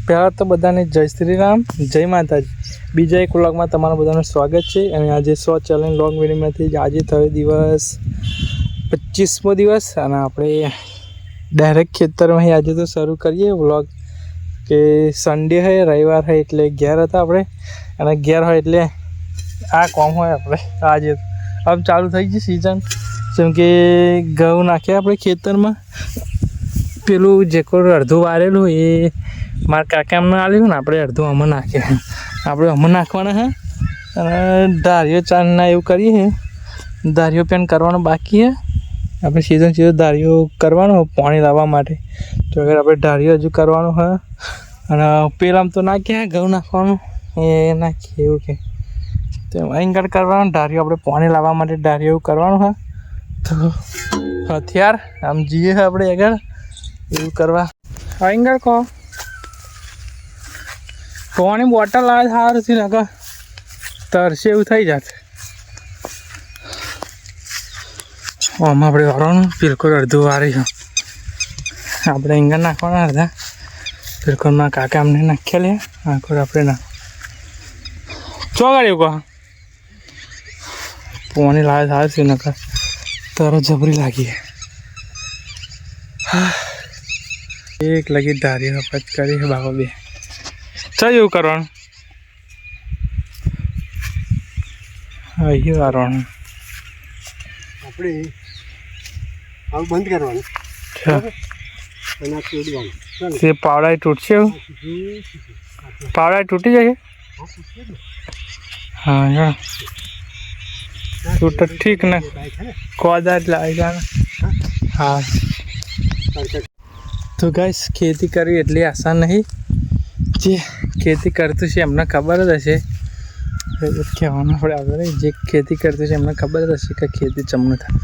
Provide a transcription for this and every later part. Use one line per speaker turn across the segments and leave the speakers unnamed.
પહેલાં તો બધાને જય શ્રી રામ, જય માતાજી. બીજા એક વ્લોગમાં તમારું બધાનું સ્વાગત છે. અને આજે 100 ચેલેન્જ લોંગ વિડીયોમાંથી આજે થયો દિવસ 25મો દિવસ અને આપણે ડાયરેક્ટ ખેતરમાં આજે તો શરૂ કરીએ વ્લોગ. કે સન્ડે હોય, રવિવાર હોય એટલે ઘેર હતા આપણે, અને ઘેર હોય એટલે આ કોમ હોય આપણે. આજે આમ ચાલુ થઈ ગઈ સિઝન, જેમ કે ઘઉં નાખ્યા આપણે ખેતરમાં. પેલું જે કોઈ અડધું વારેલું એ મારા કાકા અમને આલ્યું ને, આપણે અડધું અમે નાખ્યા. આપણે અમે નાખવાના હે અને ધારીઓ ચાંદના એવું કરીએ છે. ધારીઓ પેન કરવાનો બાકી છે. આપણે સીધો ધારીઓ કરવાનો પાણી લાવવા માટે. તો અગર આપણે ધારીઓ હજુ કરવાનું હોય અને પેલામાં તો નાખ્યા ઘઉં નાખવાનું એ નાખીએ એવું કે તો અહીં કરવાનું. ધારીઓ આપણે પાણી લાવવા માટે ધારીઓ એવું કરવાનું હોય. તો હથિયાર આમ જઈએ આપણે આગળ એવું કરવા. અહીં કહો પાણી બોટલ આવે સારું છે ને, તરસે એવું થઈ જશે. આમાં આપણે વારવાનું બિલકુલ અડધું વારી છે. આપણે એંગર નાખવાના અડધા બિલકુલમાં કાકા અમને નાખ્યા લે આખો આપણે નાખ ચોગાડ્યું કહો પાણી લાવે સારું છે નકર તરત જબરી લાગી. એક લગી ધારી હપત કરી બાબા બે ચાલ એવું કરવાનું. અહીં વારવાનું
આપણે આવું બંધ કરવાનું
તે પાવડા તૂટશે. એવું પાવડા તૂટી જાય. હા તૂટ ઠીક ને કોદાર લાવી જાય. હા તો ગાઈસ ખેતી કરવી એટલી આસાન નહીં. જે ખેતી કરતું છે એમને ખબર જ હશે. કહેવાનું આપણે આપણે જે ખેતી કરતું છે એમને ખબર જ હશે કે ખેતી ચમનું થાય.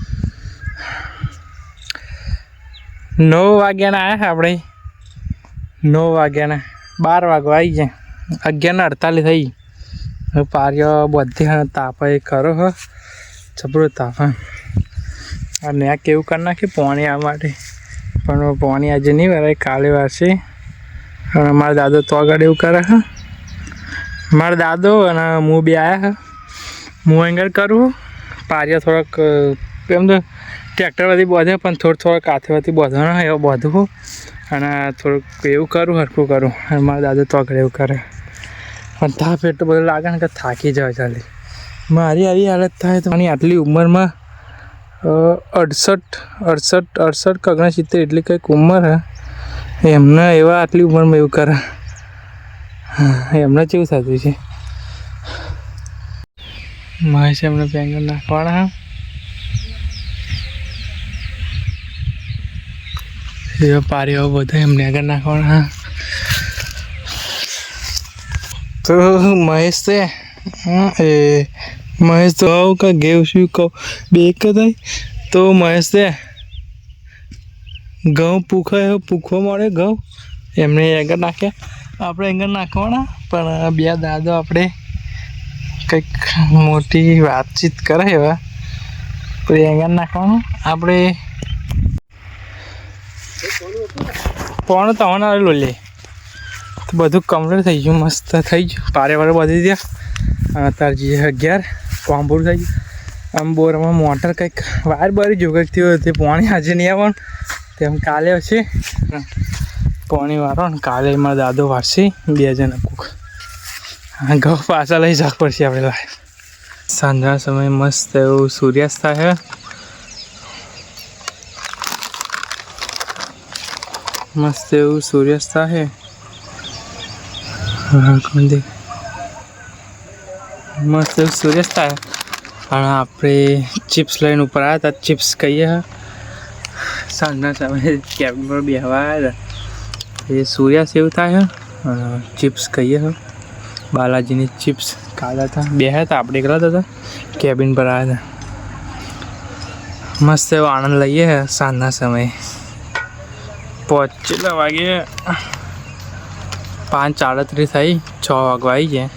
9 વાગ્યાના આવ્યા આપણે, 9 વાગ્યાના 12 વાગવા આવી જાય. 11:48 થઈ. હવે પાર્યો બધી તાપે ખરો હો જબરો તાપ. અને આ કેવું કરી નાખ્યું પાણી આ માટે, પણ પાણી આજે નહીં વારે કાલે વારશે. અને મારા દાદો તો આગળ એવું કરે છે. મારા દાદો અને હું બે આવ્યા છે. હું આગળ કરું પારિયા થોડાક એમ તો ટ્રેક્ટરમાંથી બોધે પણ થોડોક હાથેથી બોધવાનો હોય એવું બોધું. અને થોડુંક એવું કરું હરખું કરું. અને મારા દાદો તો આગળ એવું કરે. પણ તાપ એટલું બધું લાગે ને કે થાકી જાય ચાલી. મારી આવી હાલત થાય તો મારી આટલી ઉંમરમાં 68 કે 69 એટલી કંઈક ઉંમર હે. એમને એવા આટલી ઉંમરમાં એવું કરે. એમને કેવું થતું છે. મહેશ એમને પેંગર નાખવાના એવા પારીઓ બધા એમને આગળ નાખવાના. તો મહેશ છે એ મહેશ તો આવું કે ગેવ શું કહું બે એક થાય. તો મહેશ છે ઘઉં પૂખો મળે ઘઉં એમને આગળ નાખ્યા. આપણે આગળ નાખવાના પણ બે દાદો આપણે કંઈક મોટી વાતચીત કરે એવા પછી આગળ નાખવાનું. આપણે પોણું તવણ આવેલું લે તો બધું કમ્પ્લીટ થઈ ગયું, મસ્ત થઈ ગયું. પારે વારે બધી ગયા. અને અત્યારે જે 11 કોમ પૂરું થઈ ગયું. આમ બોરમાં મોટર કંઈક વાર બારી જો કંઈક થયું તે પાણી આજે નહીં આવવાનું તેમ કાલે હશે પાણી વાળો ને કાલે મારા દાદો વારશે 2 જણા કૂક. ઘઉં પાછા લઈ જવા પડશે આપણે. સાંજના સમયે મસ્ત એવું સૂર્યાસ્ત થાય. મસ્ત એવું સૂર્યાસ્ત થાય. મસ્ત એવું સૂર્યાસ્ત થાય. અને આપણે ચિપ્સ લઈને ઉપર આવ્યા હતા. ચિપ્સ કહીએ સાંજના સમયે કેબિન પર બેસવા આવ્યા હતા. એ સૂર્યાસ્ત એવું થાય. ચિપ્સ કહીએ બાલાજીની ચિપ્સ ખાતા હતા. બેસ્યા હતા આપણે એકલા હતા કેબિન પર આવ્યા હતા. મસ્ત એવો આનંદ લઈએ સાંજના સમયે. કેટલા વાગે 5:38 થઈ, 6 વાગવા આવી જાય.